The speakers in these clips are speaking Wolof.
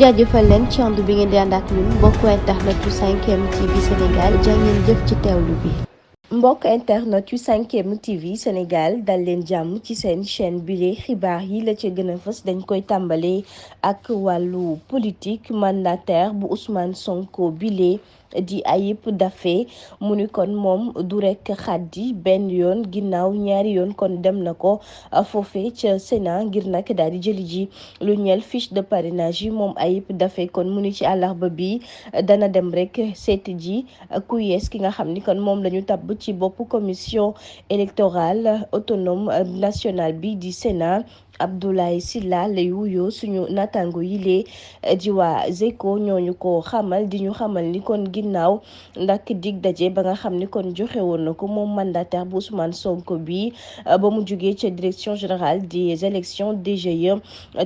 jaajëfal leen ci ànd bi ngeen di ànd ak ñun mbokku internet yu 5M TV Sénégal jaa ngeen jëf ci teewlu bi. mbokk internet yu 5M TV Sénégal dal leen jàmm ci seen chaîne bile xibaar yi la ca gën a fës dañ koy tàmbalee ak wàllu politique mandataire bu Ousmane Sonko bile di Ayib Daffé mu ni kon moom du rek xaddi benn yoon ginnaaw ñaari yoon kon dem na ko foofe ca Sénat ngir nag daal di jëli ji lu ñeel fiche de parrainage yi moom Ayib Daffé kon mu ni ci àllarba bi dana dem rek seeti ji ku yees ki nga xam ni kon moom la ñu tabb ci bopp commission électorale autonome nationale bi di Sénat Abdoulaye Sylla lay wuyoo suñu natango yi lee di waa Zeko ñooñu ko xamal di ñu xamal ni kon ginnaaw ndax dig daje ba nga xam ni kon joxe woon na ko moom mandataire bu Ousmane Sonko bi ba mu jugee ca direction générale des élections DGE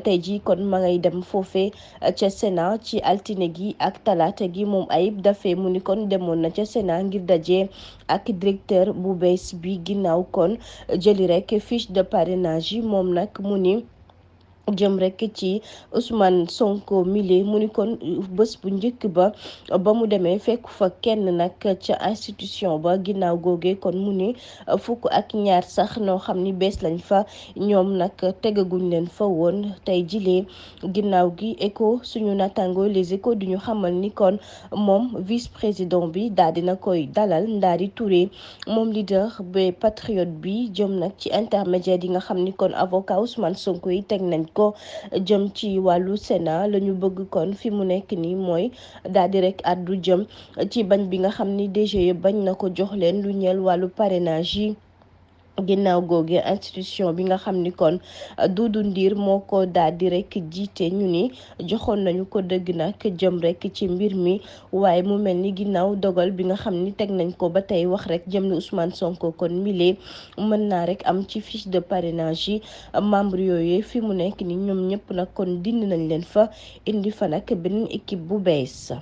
tey jii kon ma ngay dem foofe ca Sénat ci altine gi ak talaata gi moom Ayib Daffé mu ni kon demoon na ca Sénat ngir daje ak directeur bu bees bi ginnaaw kon jëli rek fiche de parrainage yi moom nag mu ni jëm rek ci Ousmane Sonko mile mu ni kon bés bu njëkk ba mu demee fekk fa kenn nag ca institution ba ginnaaw googee kon mu ni fukk ak ñaar sax noo xam ni bees lañ fa ñoom nag tegaguñ leen fa woon tey jilee ginnaaw gi écho suñu natango les échos duñu xamal ni kon moom vice président bi daal dina koy dalal Ndari Touré moom leader ba patriote bi jëm nag ci intermédiaire yi nga xam ni kon avocat Ousmane Sonko yi teg nañ ko jëm ci wàllu Sénat la ñu bëgg kon fi mu nekk nii mooy daal di rek addu jëm ci bañ bi nga xam ni DGE bañ na ko jox leen lu ñeel wàllu parrainage yi. ginnaaw googe institution bi nga xam ni kon Doudou Ndir moo ko daal di rek jiite ñu ni joxoon nañu ko dëgg nag jëm rek ci mbir mi waaye mu mel ni ginnaaw dogal bi nga xam ni teg nañ ko ba tey wax rek jëm ni Ousmane Sonko kon mile mën naa rek am ci fiche de parrainage yi membre yooyu fi mu nekk ni ñoom ñëpp nag kon dindi nañ leen fa indi fa nag beneen équipe bu bees.